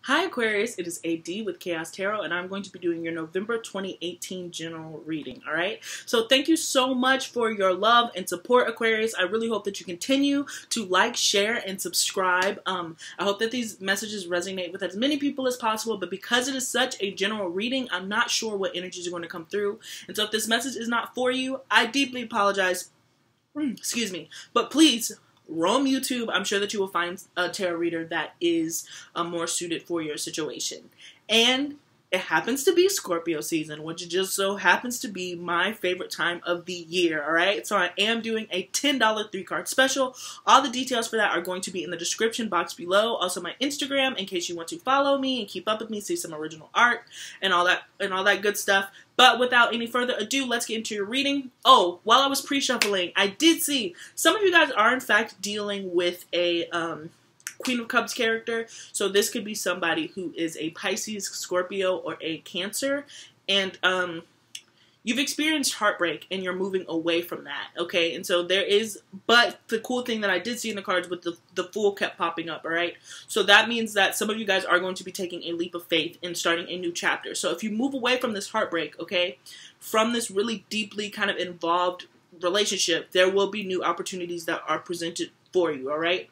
Hi Aquarius, it is AD with kayxztarot, and I'm going to be doing your November 2018 general reading, alright? So thank you so much for your love and support, Aquarius. I really hope that you continue to like, share, and subscribe. I hope that these messages resonate with as many people as possible, but because it is such a general reading, I'm not sure what energies are going to come through. And so if this message is not for you, I deeply apologize. Excuse me. But please, roam YouTube. I'm sure that you will find a tarot reader that is more suited for your situation. And it happens to be Scorpio season, which just so happens to be my favorite time of the year, alright? So I am doing a $10 3-card special. All the details for that are going to be in the description box below. Also my Instagram, in case you want to follow me and keep up with me, see some original art and all that good stuff. But without any further ado, let's get into your reading. Oh, while I was pre-shuffling, I did see some of you guys are in fact dealing with a Queen of Cups character. So this could be somebody who is a Pisces, Scorpio, or a Cancer. And you've experienced heartbreak and you're moving away from that, okay? And so there is, but the cool thing that I did see in the cards with the Fool kept popping up, all right? So that means that some of you guys are going to be taking a leap of faith and starting a new chapter. So if you move away from this heartbreak, okay, from this really deeply kind of involved relationship, there will be new opportunities that are presented for you, all right?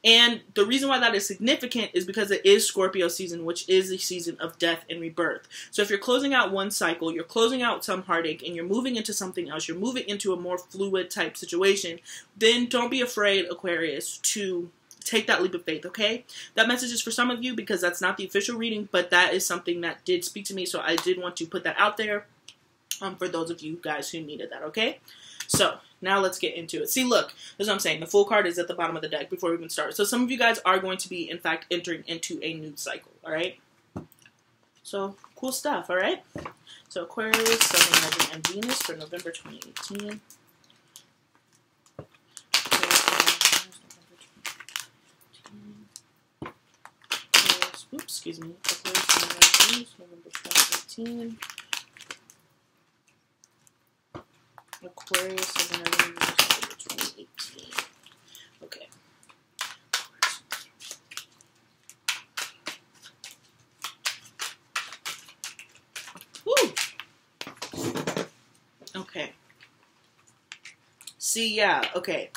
And the reason why that is significant is because it is Scorpio season, which is the season of death and rebirth. So if you're closing out one cycle, you're closing out some heartache, and you're moving into something else, you're moving into a more fluid type situation, then don't be afraid, Aquarius, to take that leap of faith, okay? That message is for some of you because that's not the official reading, but that is something that did speak to me, so I did want to put that out there for those of you guys who needed that, okay? So, now let's get into it. See, look, this is what I'm saying. The Fool card is at the bottom of the deck before we even start. So some of you guys are going to be, in fact, entering into a new cycle, all right? So, cool stuff, all right? So, Aquarius, Sun, Moon, and Venus for November 2018. Oops, excuse me. Aquarius, Sun, Moon, and Venus, November 2018. Aquarius, and then 2018. Okay. Woo! Okay. See, yeah, okay.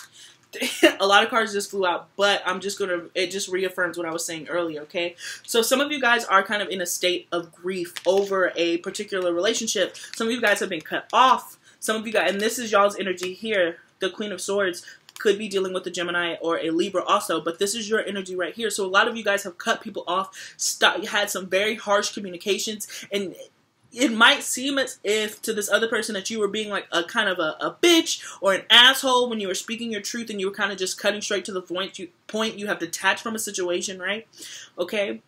A lot of cards just flew out, but I'm just gonna, it just reaffirms what I was saying earlier, okay? So some of you guys are kind of in a state of grief over a particular relationship. Some of you guys have been cut off. Some of you guys, and this is y'all's energy here, the Queen of Swords could be dealing with a Gemini or a Libra also, but this is your energy right here. So a lot of you guys have cut people off, had some very harsh communications, and it might seem as if to this other person that you were being like a kind of a bitch or an asshole when you were speaking your truth and you were kind of just cutting straight to the point you have detached from a situation, right? Okay?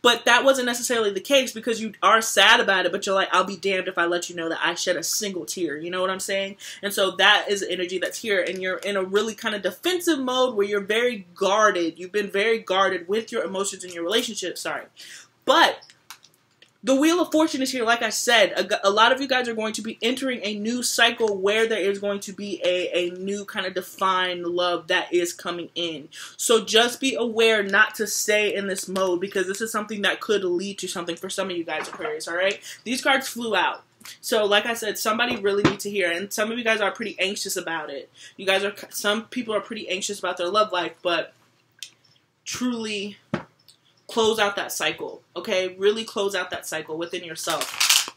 But that wasn't necessarily the case because you are sad about it, but you're like, I'll be damned if I let you know that I shed a single tear. You know what I'm saying? And so that is the energy that's here. And you're in a really kind of defensive mode where you're very guarded. You've been very guarded with your emotions in your relationship. Sorry. But the Wheel of Fortune is here. Like I said, a lot of you guys are going to be entering a new cycle where there is going to be a new kind of defined love that is coming in. So just be aware not to stay in this mode because this is something that could lead to something for some of you guys, Aquarius, all right? These cards flew out. So like I said, somebody really needs to hear, and some of you guys are pretty anxious about it. Some people are pretty anxious about their love life, but truly close out that cycle, okay? Really close out that cycle within yourself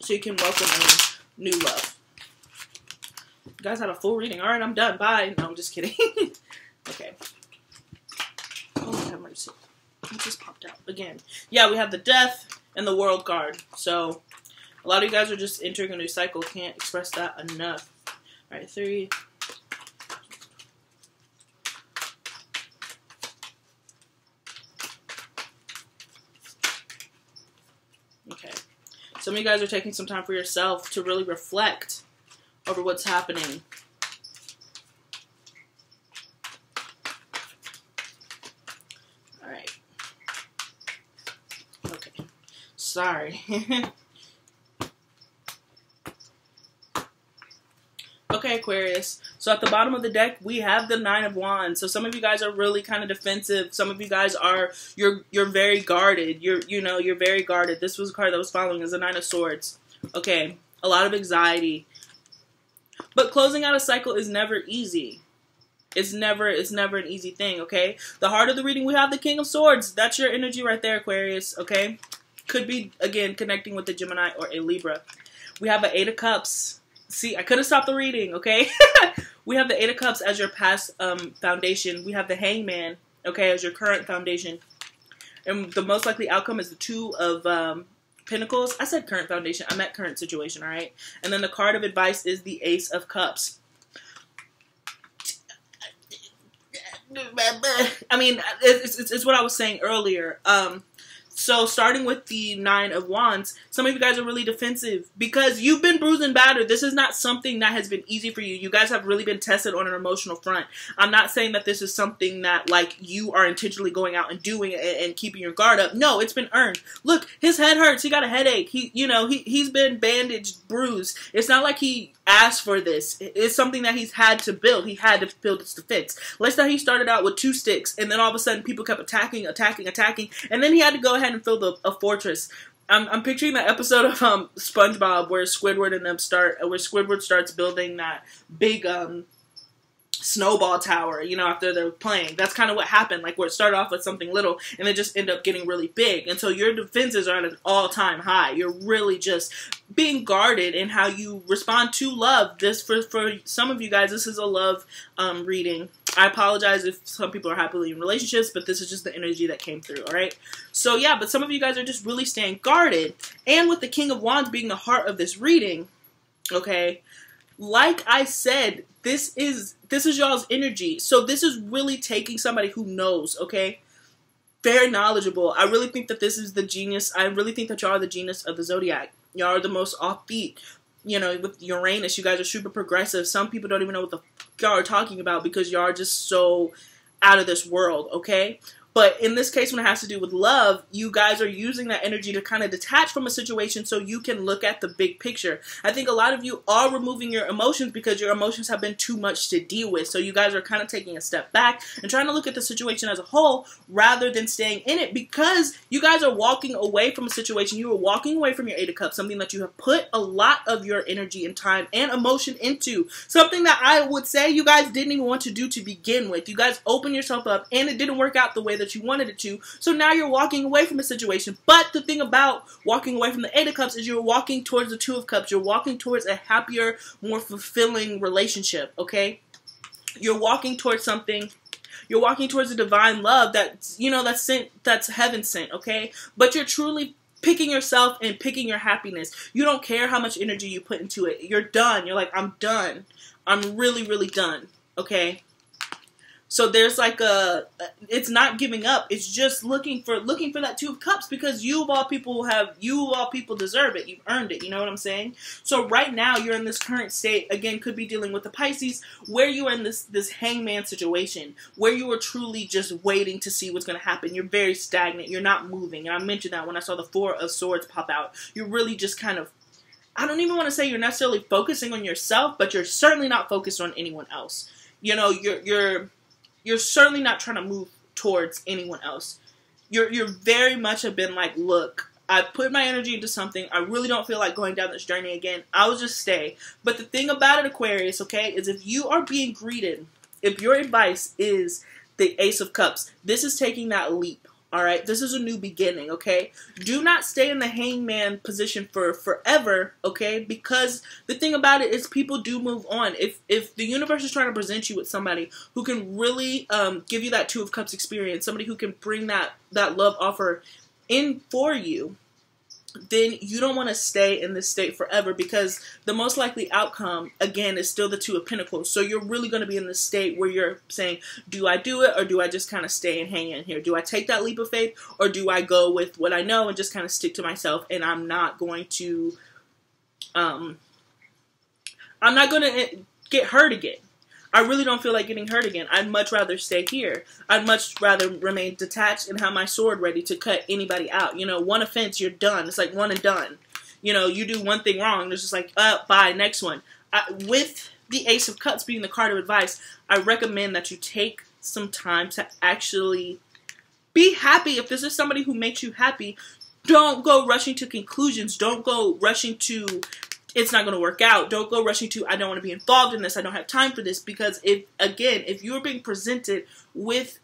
so you can welcome in new love. You guys had a full reading. All right, I'm done. Bye. No, I'm just kidding. Okay. Oh, have mercy. It just popped out again. Yeah, we have the Death and the World card. So a lot of you guys are just entering a new cycle. Can't express that enough. All right, 3. Okay, some of you guys are taking some time for yourself to really reflect over what's happening. All right. Okay. Sorry. Okay, Aquarius. So at the bottom of the deck, we have the Nine of Wands. So some of you guys are really kind of defensive. Some of you guys are, you're very guarded. You're very guarded. This was a card that was following is the Nine of Swords. Okay, a lot of anxiety. But closing out a cycle is never easy. It's never an easy thing, okay? The heart of the reading, we have the King of Swords. That's your energy right there, Aquarius, okay? Could be, again, connecting with the Gemini or a Libra. We have the Eight of Cups. See, I could have stopped the reading, okay? We have the Eight of Cups as your past foundation. We have the Hangman, okay, as your current foundation. And the most likely outcome is the Two of Pentacles. I said current foundation. I meant current situation, all right? And then the card of advice is the Ace of Cups. I mean, it's what I was saying earlier. So starting with the Nine of Wands, some of you guys are really defensive because you've been bruised and battered. This is not something that has been easy for you. You guys have really been tested on an emotional front. I'm not saying that this is something that like you are intentionally going out and doing and keeping your guard up. No, it's been earned. Look, his head hurts. He got a headache. He's been bandaged, bruised. It's not like he asked for this. It's something that he's had to build. He had to build his defense. Let's say he started out with 2 sticks and then all of a sudden people kept attacking, and then he had to go ahead and build a fortress. I'm picturing that episode of SpongeBob where Squidward starts building that big snowball tower, after they're playing. That's kind of what happened, like where it started off with something little and they just end up getting really big. And so your defenses are at an all-time high. You're really just being guarded in how you respond to love. This, for some of you guys, this is a love reading. I apologize if some people are happily in relationships, but this is just the energy that came through, all right? So yeah, but some of you guys are just really staying guarded. And with the King of Wands being the heart of this reading, okay, like I said, this is y'all's energy. So this is really taking somebody who knows, okay? Very knowledgeable. I really think that this is the genius. I really think that y'all are the genius of the Zodiac. Y'all are the most offbeat. With Uranus, you guys are super progressive. Some people don't even know what the y'all are talking about because y'all are just so out of this world, okay? But in this case, when it has to do with love, you guys are using that energy to kind of detach from a situation so you can look at the big picture. I think a lot of you are removing your emotions because your emotions have been too much to deal with. So you guys are kind of taking a step back and trying to look at the situation as a whole rather than staying in it because you guys are walking away from a situation. You are walking away from your Eight of Cups, something that you have put a lot of your energy and time and emotion into. Something that I would say you guys didn't even want to do to begin with. You guys opened yourself up and it didn't work out the way that you wanted it to, so now you're walking away from a situation. But the thing about walking away from the Eight of Cups is you're walking towards the Two of Cups. You're walking towards a happier, more fulfilling relationship, okay? You're walking towards something. You're walking towards a divine love that's that's heaven sent, okay? But you're truly picking yourself and picking your happiness. You don't care how much energy you put into it. You're done. You're like, I'm done. I'm really, really done, okay? So there's like it's not giving up. It's just looking for that Two of Cups because you of all people deserve it. You've earned it. You know what I'm saying? So right now you're in this current state, again, could be dealing with the Pisces, where you are in this hangman situation, where you are truly just waiting to see what's going to happen. You're very stagnant. You're not moving. And I mentioned that when I saw the Four of Swords pop out. You're really just kind of, I don't even want to say you're necessarily focusing on yourself, but you're certainly not focused on anyone else. You're certainly not trying to move towards anyone else. You're very much have been like, look, I put my energy into something. I really don't feel like going down this journey again. I'll just stay. But the thing about it, Aquarius, okay, is if you are being greeted, if your advice is the Ace of Cups, this is taking that leap. All right, this is a new beginning, okay? Do not stay in the hangman position for forever, okay? Because the thing about it is people do move on. If the universe is trying to present you with somebody who can really give you that Two of Cups experience, somebody who can bring that love offer in for you, then you don't want to stay in this state forever because the most likely outcome, again, is still the Two of Pentacles. So you're really going to be in this state where you're saying, do I do it or do I just kind of stay and hang in here? Do I take that leap of faith or do I go with what I know and just kind of stick to myself and I'm not going to get hurt again? I really don't feel like getting hurt again. I'd much rather stay here. I'd much rather remain detached and have my sword ready to cut anybody out. One offense, you're done. It's like one and done. You do one thing wrong, it's just like, bye, next one. With the Ace of Cups being the card of advice, I recommend that you take some time to actually be happy. If this is somebody who makes you happy, don't go rushing to conclusions. Don't go rushing to, it's not going to work out. Don't go rushing to, I don't want to be involved in this. I don't have time for this. Because if you're being presented with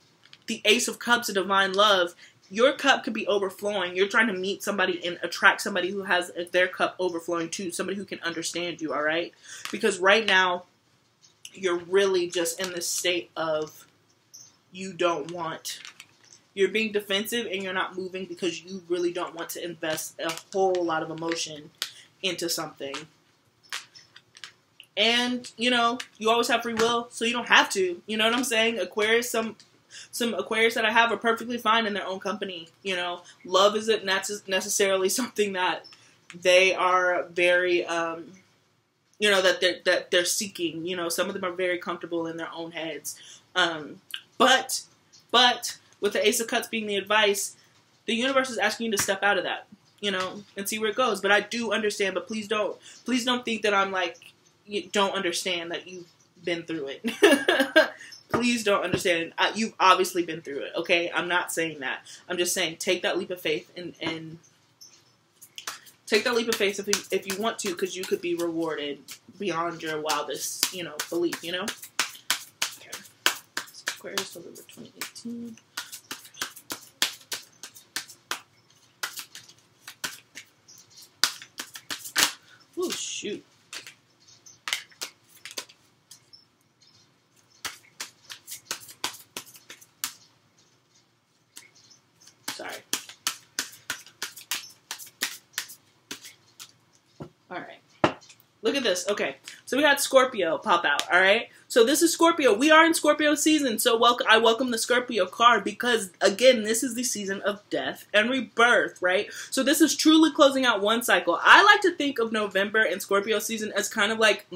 the Ace of Cups of divine love, your cup could be overflowing. You're trying to meet somebody and attract somebody who has their cup overflowing too. Somebody who can understand you, all right? Because right now, you're really just in this state of you don't want. You're being defensive and you're not moving because you really don't want to invest a whole lot of emotion into something. And, you know, you always have free will, so you don't have to. You know what I'm saying? Aquarius, some Aquarius that I have are perfectly fine in their own company. You know, love isn't necessarily something that they are very, you know, that they're seeking. You know, some of them are very comfortable in their own heads. But with the Ace of Cups being the advice, the universe is asking you to step out of that, you know, and see where it goes. But I do understand, but please don't think that I'm like, you don't understand that you've been through it. Please don't understand. You've obviously been through it, okay? I'm not saying that. I'm just saying take that leap of faith and take that leap of faith if you want to, because you could be rewarded beyond your wildest, you know, belief, you know? Okay. Aquarius, November 2018. Oh, shoot. Sorry. All right. Look at this. Okay. So we had Scorpio pop out. All right. So this is Scorpio. We are in Scorpio season. So I welcome the Scorpio card because, again, this is the season of death and rebirth, right? So this is truly closing out one cycle. I like to think of November and Scorpio season as kind of like,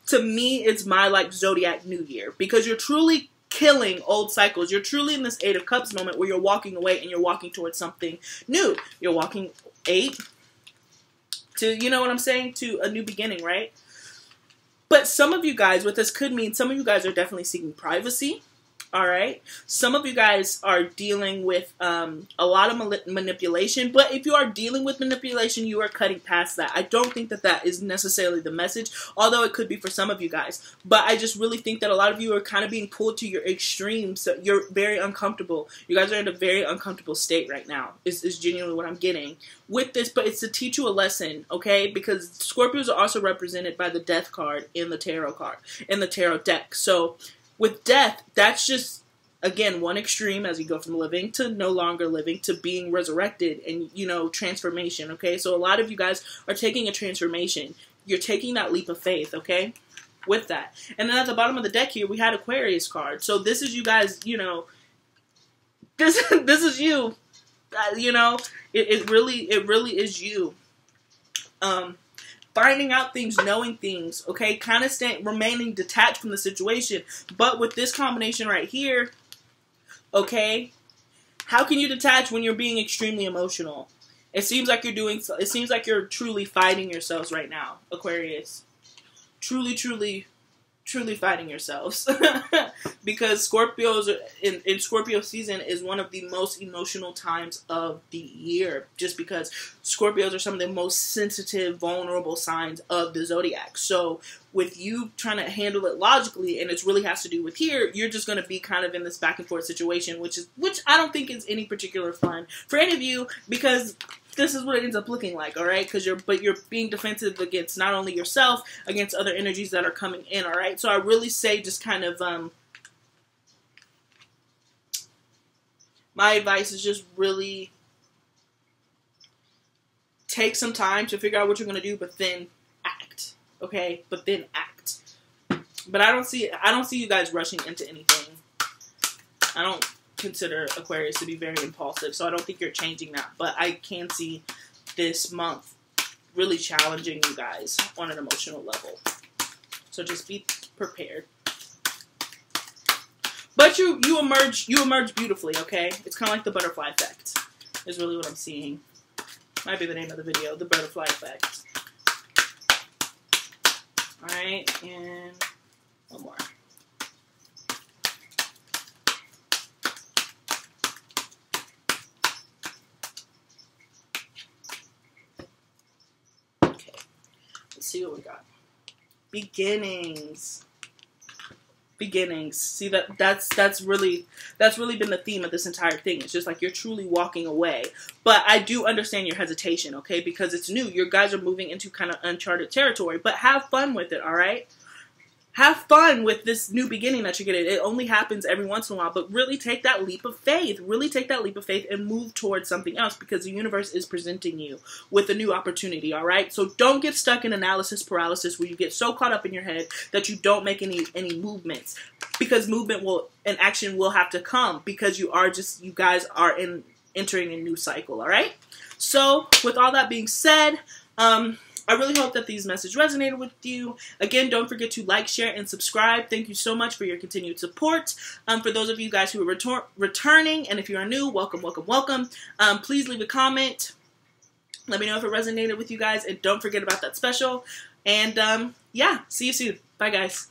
to me, it's my like Zodiac New Year, because you're truly killing old cycles. You're truly in this Eight of Cups moment where you're walking away and you're walking towards something new. You're walking 8 to, you know what I'm saying, to a new beginning, right? But some of you guys, what this could mean, some of you guys are definitely seeking privacy, all right? Some of you guys are dealing with a lot of manipulation, but if you are dealing with manipulation, you are cutting past that. I don't think that that is necessarily the message, although it could be for some of you guys. But I just really think that a lot of you are kind of being pulled to your extremes. So you're very uncomfortable. You guys are in a very uncomfortable state right now, is genuinely what I'm getting with this, but it's to teach you a lesson, okay? Because Scorpios are also represented by the Death card in the tarot deck. So with death, that's just, again, one extreme as you go from living to no longer living to being resurrected and, you know, transformation, okay? So a lot of you guys are taking a transformation. You're taking that leap of faith, okay, with that. And then at the bottom of the deck here, we had Aquarius card. So this is you guys, you know, this is you. You know, it really is you. Finding out things, knowing things, okay? Kind of remaining detached from the situation. But with this combination right here, okay, how can you detach when you're being extremely emotional? It seems like you're truly fighting yourselves right now, Aquarius. Truly fighting yourselves. Because Scorpios in Scorpio season is one of the most emotional times of the year, just because Scorpios are some of the most sensitive, vulnerable signs of the zodiac. So with you trying to handle it logically, and it really has to do with here, you're just going to be kind of in this back and forth situation, which I don't think is any particular fun for any of you, because this is what it ends up looking like, all right? Because you're being defensive against not only yourself, against other energies that are coming in, all right? So I really say just kind of, my advice is just really take some time to figure out what you're going to do, but then act, okay? But then act. But I don't see you guys rushing into anything. I don't consider Aquarius to be very impulsive, so I don't think you're changing that. But I can see this month really challenging you guys on an emotional level. So just be prepared. But you emerge beautifully, okay? It's kind of like the butterfly effect, is really what I'm seeing. Might be the name of the video, the butterfly effect. Alright, and One more. Okay. Let's see what we got. Beginnings. Beginnings. See, that's really been the theme of this entire thing. It's just like you're truly walking away. But I do understand your hesitation, okay? Because it's new. Your guys are moving into kind of uncharted territory. But have fun with it, all right? Have fun with this new beginning that you're getting. It only happens every once in a while, but really take that leap of faith. Really take that leap of faith and move towards something else, because the universe is presenting you with a new opportunity, all right? So don't get stuck in analysis paralysis where you get so caught up in your head that you don't make any movements, because movement and action will have to come, because you guys are entering a new cycle, all right? So with all that being said, I really hope that these messages resonated with you. Again, don't forget to like, share, and subscribe. Thank you so much for your continued support. For those of you guys who are returning, and if you are new, welcome, welcome, welcome. Please leave a comment. Let me know if it resonated with you guys, and don't forget about that special. And yeah, see you soon. Bye, guys.